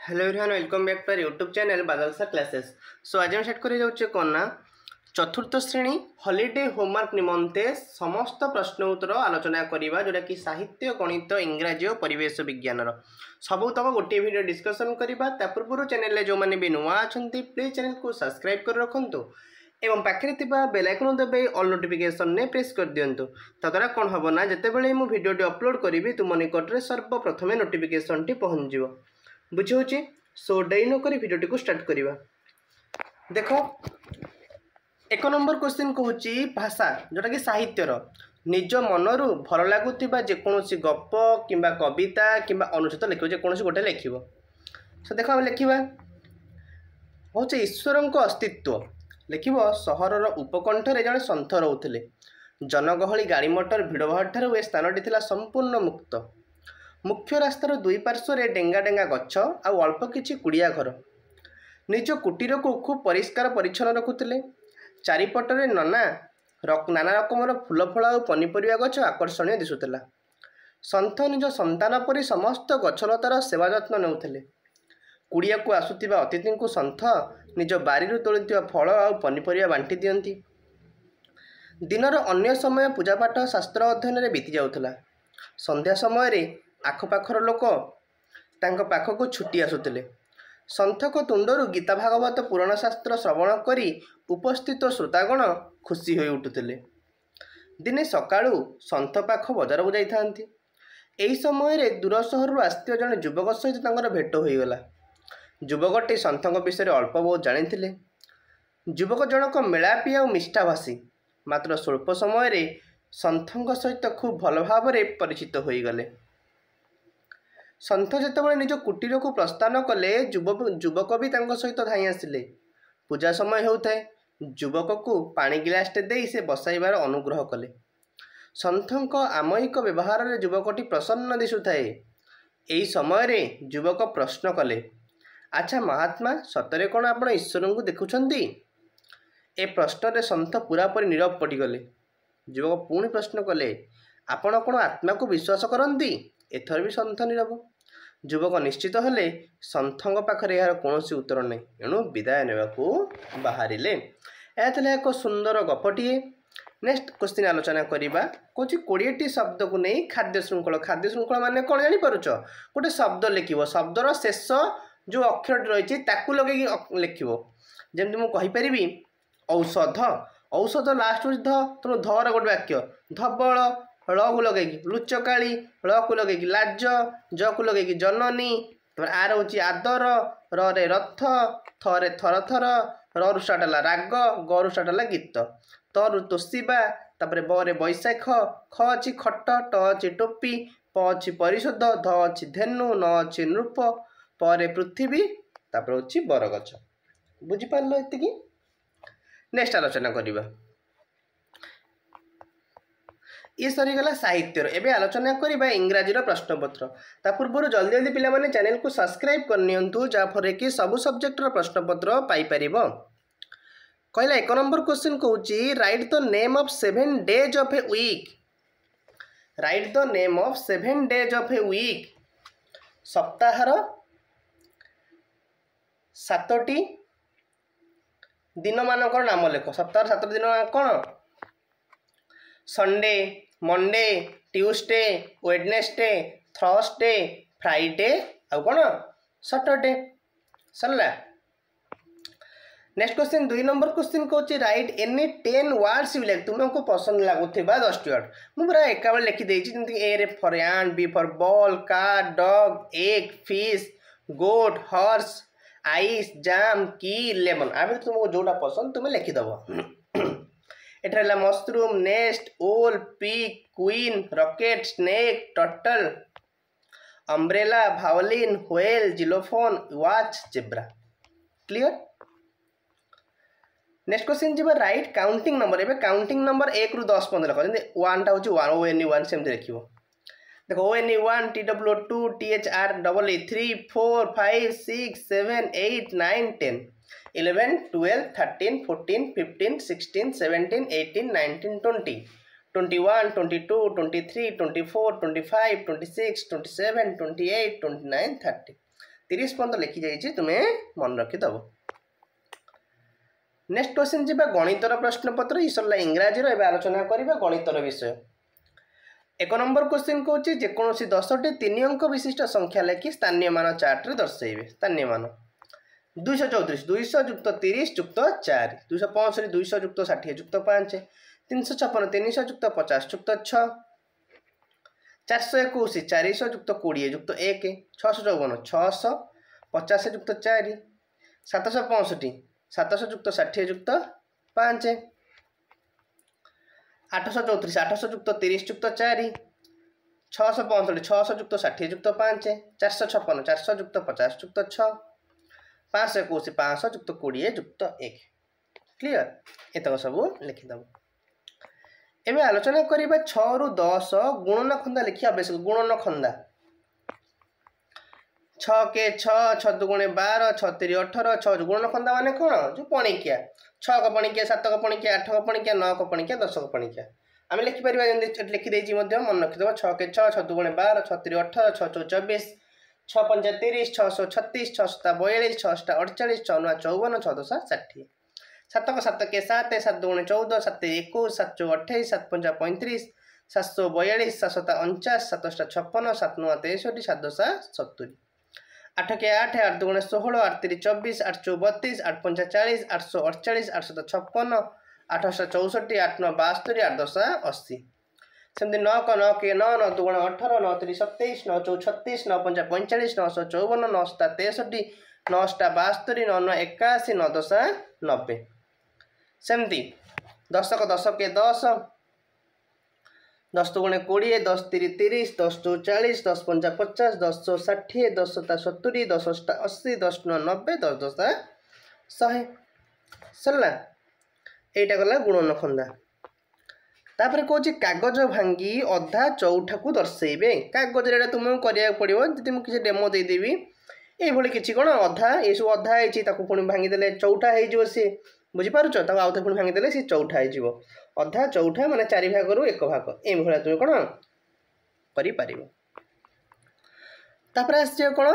Hello everyone welcome back to our YouTube channel Badal sir classes. So आज हम start कर जाउछे कोन ना चतुर्थ श्रेणी हॉलिडे होमवर्क निमंते समस्त प्रश्न उत्तर आलोचना करिबा जोटा कि साहित्य गणित इंग्राजी और परिवेश विज्ञान सबू तक गोटे वीडियो डिस्कशन करिबा ता पूर्व चैनल ले जो माने भी नुवा अछंती प्लीज चैनल को सब्सक्राइब कर रखंतु एवं पाखे थिबा बेल आइकन दबे ऑल नोटिफिकेशन ने प्रेस कर दियंतु तद्वारा कोन हबो ना जतेबेले मु वीडियो अपलोड करिवि तुम निकट रे सर्वप्रथमे नोटिफिकेशन टी पहुंच जिवो बुझे। सो डेरी नक भिडियो को स्टार्ट करवा। देख एक नंबर क्वेश्चन कहूँ भाषा जोटा कि साहित्यर निज मनरू भल लगुवा जेकोसी गप कि कविता कि अनुचित लिख जेकोसी गोटे लिख। सो देख आम लिखा हूँ ईश्वर अस्तित्व लिख सहर उपकंठे जड़े सन्थ रोते जनगहली गाड़ी मटर भिड़ भाड़ ठार ए स्थानटी संपूर्ण मुक्त मुख्य रास्तार दुई पार्श्वर डेंगा डेंगा गछ आउ अल्प किछि कुड़िया घर निज कुटीर को खूब परिष्कार परिच्छन्न रखुले चारिपटरे नाना रकम फूल फल और पनीपरिया गछ आकर्षणीय दिशुला सन्थ निज संतान परी समस्त गछलतार सेवा जत्न नेउथिले कुड़िया को आसुथिबा अतिथि को सन्थ निज बारी तोलिथिबा फल और पनीपरिया बांटी दियंती। दिनर अन्य समय पूजापाठ शास्त्र अध्ययन रे बीती जाउथला संध्या समय रे आखपाखर लोक तांको पाखक छुट्टी आसुतिले सन्थक तुंडरू गीता भागवत पुराण शास्त्र श्रवण करी उपस्थित श्रोतागण खुशी हो उठुतिले। दिने सकाळू सन्थ पाख बजार को जाइथांती एही समय रे दूर सहरु आस्थिबा जने युवक सहित तांकर भेट होईगला। युवकटी सन्थक विषय अल्प बहुत जानिथिले। युवक जनक मेलापी और मिष्ठाभाषी मात्र स्वल्प समय रे सन्थक सहित खूब भल भाव परिचित होईगले। सन्थ जितेबाला निज कुटीर को प्रस्थान कले युवक भी सहित धाई आसिले। पूजा समय होता है युवक को पानी गिलासटे दे से बसाइबार अनुग्रह कले। सन्थक आमयिक व्यवहार रे युवकटी प्रसन्न दिशुए। यही समय युवक प्रश्न कले अच्छा महात्मा सतरे कौन आप ईश्वर को देखुंती। ए प्रश्न रे सन्थ पूरापूरी नीरव पड़गले। युवक पुणी प्रश्न कले आपण कौन आत्मा को विश्वास करती। एथर भी सन्थ नीरव। युवक निश्चित हेले सन्थक पाखरे यार कौन उत्तर नहीं एणु विदाय नेबाकू बाहरिले। यह एक सुंदर गपटीए। नेक्स्ट क्वेश्चन आलोचना करवा कौन 20टी शब्द को नहीं खाद्य श्रृंखला माने कौन जानीपारुच गोटे शब्द लिख शब्दर शेष जो अक्षर रही लगे लिख जमी मुझे औषध औषध लास्ट ध तुम धर गोटे वाक्य धबल ल को लगे लुचकाली ल को लगे लाज ज को लगे जननी आर हूँ आदर रे रथ थरे थर थर रु स्टार्ट है राग गरु स्टार्ट है गीत तरु तोषिबा तापर ब बैशाख ख अच्छी खट ट अच्छी टोपी प अच्छी परिशोध ध अच्छी धेनु न अच्छी नृप पर पृथ्वी तापर हूँ बरगछ। बुझीपार ये। नेक्स्ट आलोचना करवा ये सरीगला साहित्यर। एवं आलोचना करवा इंग्राजी प्रश्नपत्र ता पूर्व जल्दी जल्दी पिला माने चैनल को सब्सक्राइब करनियंतु जाफरे कि सबु सब्जेक्ट प्रश्नपत्र पाई परिबो। कहला एक नंबर क्वेश्चन कहूँ write the name of 7 days of a week. Write the name of 7 days of a week. सप्ताहर 7टी दिन मानकर नाम लेख। सप्ताह 7 दिन कौन Sunday Monday Tuesday Wednesday Thursday Friday आउ कौन सैटरडे सरला। नेक्स्ट क्वेश्चन 2 नंबर क्वेश्चन कहूँ right any 10 words you like तुमको पसंद लगुवा 10टी वर्ड मुझे पूरा एका बेले लिखिदे जमी ए रे फॉर एंड B for ball car dog egg fish goat horse ice jam की लेमन आ तुमको जोटा पसंद तुम्हें लिखिदब। एटा mushroom nest owl pig queen rocket snake turtle umbrella violin whale xylophone watch zebra. Clear. Next question जी राइट काउंटिंग नंबर। एवं काउंटिंग नंबर 1 ରୁ 10 पर्यंत लिख जमी 1 टा हूँ ONE1 सेमती लिख देख ONE1 TW2 THR AA 3 4 5 6 7 8 9 10 11 12 13 14 15 16 17 18 19 20 21 22 23 24 25 26 27 28 29 30 30 पर्यंत लिखि जाइए तुम्हें मन रखिदेव। नेक्स्ट क्वेश्चन जी गणितर प्रश्नपत्र ये सरला इंग्राजी रो आलोचना करबा गणितर विषय। 1 नंबर क्वेश्चन कहूँ जेकोसी 10टी 3 अंक विशिष्ट संख्या लेखि स्थानीय मान चार्ट रे दर्शाइबे। स्थानीय मान 234 200 युक्त 30 युक्त 4 265 200 युक्त 60 युक्त 5 356 300 युक्त 50 युक्त 6 421 400 युक्त 20 युक्त 1 654 650 युक्त 4 765 700 युक्त 60 युक्त 5 834 800 युक्त 30 युक्त 4 665 600 युक्त 60 युक्त 5 456 400 युक्त 50 युक्त 6 521 500 युक्त 20 युक्त 1। क्लियर एतक सब लिखिदेव। एवं आलोचना करवा 6 रु 10 गुणन खंदा लिखा आवश्यक। गुणन खंदा 6 के 6 6 दुगुणे 12 6 3 18 6 गुणन खंदा माने कौन जो पणिकिया 6 को पणिकिया 7 को पणिकिया 8 को पणिकिया 9 को पणिकिया 10 को पणिकिया आम लिखिपर लिखिदेजी मन रखिदेव। 6 के 6 6 दुगुणे 12 6 3 18 6 4 24 6 5 30 636 6 7 42 6 8 48 6 9 54 6 10 60 7 को 7 के 7 7 दुगुणे 14 7 21 7 4 28 7 5 35 742 7 7 49 7 8 56 7 9 63 7 10 70 8 के 8 8 दुगुणे 16 8 3 24 8 4 32 8 5 40 848 8 7 56 8 8 64 8 9 72 8 10 80 सेमती 9 को 9 के 9 9 दुगुणे 18 9 3 27 9 4 36 9 5 45 9 54 9 7 63 9 8 72 9 9 81 9 10 90 सेमती 10 को 10 के 10 10 दुगुणे 20 10 3 30 10 2 40 10 5 50 10 60 10 7 70 10 8 80 10 9 90 10 10 100 सरला एटा गला गुणन खंदा। तापर कौच कागज भांगी अधा चौठा को दर्शेबे। कागज तुमको करा पड़ो जी मुझे किसी डेमो देदेवी ये किसी कौन अधा ये सब अधा है पुणी भांगीदे चौठा हो सी बुझीपार आउ थे पुणी भांगीदे सी चौठा हो अधा चौठा माने 4 भाग एक भाग ये तुम कौन कर। आस कौन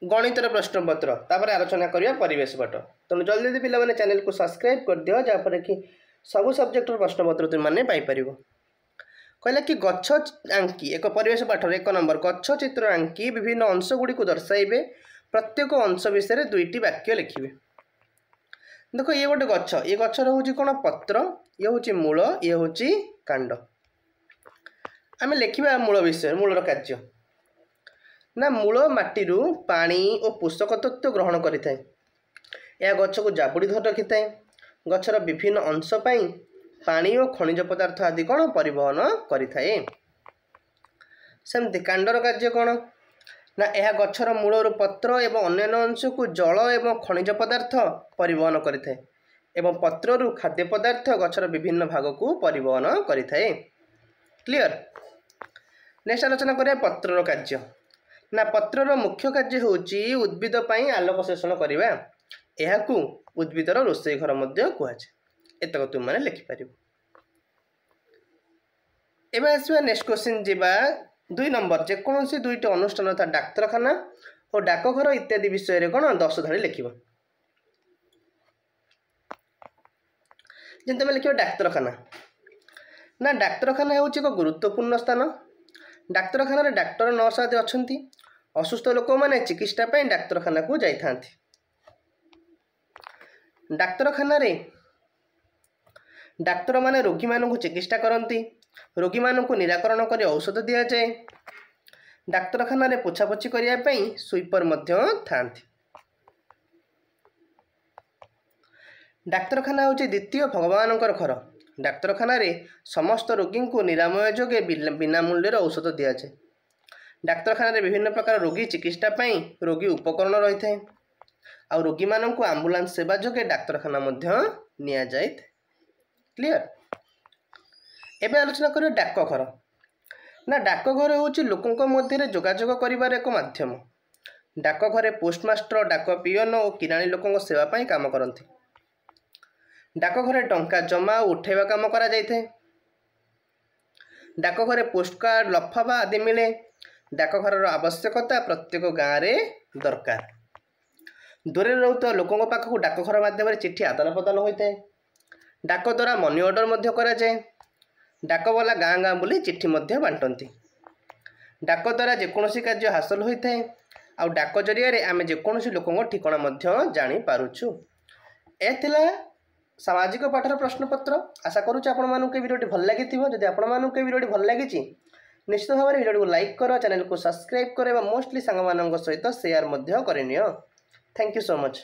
गणितर प्रश्नपत्र तापर आलोचना करवा परिवेश पाठ। तेणु जल्दी जल्दी पिला चैनल को सब्सक्राइब कर दियो जहाँपर कि सबू सब्जेक्ट प्रश्नपत्र तुम मैंने पाइपर। कहला कि गछ आंकी एक परिवेश पाठ 1 नंबर गछ चित्र आंकी विभिन्न अंश गुड़ी को दर्शाइबे। प्रत्येक अंश विषय 2टी वाक्य लिखिबे। देखो ये गोटे गछ ये गछर हूँ कौन पत्र ये हूँ मूल ये हूँ कांड। आम लिखा मूल विषय मूलर कार्य ना मूल माटीरू पानी और पोषक तत्व ग्रहण करें यह गछ को जाबुड़ी धर रखी था। गछर विभिन्न अंश पाई पानी और खनिज पदार्थ आदि कौन परिवहन करें। सेमती कांडर कार्य कौन ना यह गछर मूलर पत्र एवं अन्य अंश को जल एवं खनिज पदार्थ परिवहन करें एवं पत्रु खाद्य पदार्थ गछर विभिन्न भाग को परिवहन करें। क्लियर। नेक्स्ट आलोचना करिया पत्रर कार्य ना पत्रर मुख्य कार्य होची उद्भिद पई आलोक शोषण करिबा। एहाकू उद्भिदर रोषेई घर मध्य कुहाଯାए। एतक तुम माने लिखि पारिबो। एबे आसीबा नेक्स्ट क्वेश्चन जिबा 2 नंबर जेकोसी 2टी अनुष्ठान था डाक्तरखाना और डाकघर इत्यादि विषय रे कोन 10 धाड़ी लिखिबो। जेंते लिखिबो डाक्तरखाना ना डाक्तरखाना होची एक गुरुत्वपूर्ण स्थान। डाक्तरखाना रे डाक्टर नर्स आदि अछंती। असुस्थ लोक माने चिकित्सा पई डाक्तरखाना को जाई थांती। डाक्तरखाना रे डाक्तर माने रोगी मानू चिकित्सा करती। रोगी मानू निराकरण कर औषध दि जाए। डाक्तरखाना रे पोछापोछि करने स्वीपर मध्य थांती। डाक्तरखाना हूँ द्वितीय भगवान घर। डाक्तरखाना रे समस्त रोगी को निरामय जोगे बिना मूल्य औषध दि जाए। डाक्तरखाना रे विभिन्न प्रकार रोगी चिकित्सा पई रोगी उपकरण रही था। आ रोगी मानू आंबुलांस सेवा जोगे डाक्तरखाना मध्य निया जाए। क्लियर। एबे आलोचना करियो डाकघर ना डाकघर हूँ लोकों मध्य जोगाजोग करिवार एक माध्यम। डाकघरे पोस्टमास्टर डाक पियन और किराणी लोकों सेवा पई काम करती। डाकघरे टंका जमा उठेवा काम करा जाइथे। डाकघरे पोस्टकार्ड लफाफा आदि मिले। डाकघर आवश्यकता प्रत्येक गाँव में दरकार। ଦୂରରେ ରହୁଥିବା ଲୋକଙ୍କ ପାଖକୁ ଡାକଘର ମାଧ୍ୟମରେ ଚିଠି ଆଦାନ ପ୍ରଦାନ ହୋଇଥାଏ। ଡାକ ଦ୍ୱାରା ମନି ଅର୍ଡ଼ର ମଧ୍ୟ କରାଯାଏ। ଡାକବାଲା ଗାଁ ଗାଁ ବୁଲି ଚିଠି ମଧ୍ୟ ବାଣ୍ଟନ୍ତି। ଡାକ ଦ୍ୱାରା ଯେକୌଣସି କାର୍ଯ୍ୟ ହାସଲ ହୋଇଥାଏ। ଆଉ ଡାକ ଜରିଆରେ ଆମେ ଯେକୌଣସି ଲୋକଙ୍କ ଠିକଣା ମଧ୍ୟ ଜାଣିପାରୁଛୁ। ଏ ଥିଲା ସାମାଜିକ ପାଠର ପ୍ରଶ୍ନପତ୍ର। ଆଶା କରୁଛି ଆପଣମାନଙ୍କୁ ଏ ଭିଡ଼ିଓଟି ଭଲ ଲାଗିଥିବ। ଯଦି ଆପଣମାନଙ୍କୁ ଏ ଭିଡ଼ିଓଟି ଭଲ ଲାଗିଛି ନିଶ୍ଚିତ ଭାବରେ ଭିଡ଼ିଓଟିକୁ ଲାଇକ୍ କର, ଚ୍ୟାନେଲକୁ ସବସ୍କ୍ରାଇବ୍ କର ଏବଂ ମୋଷ୍ଟଲି ସାଙ୍ଗମାନଙ୍କ ସହିତ ସେୟାର ମଧ୍ୟ କରିନିଅ। Thank you so much.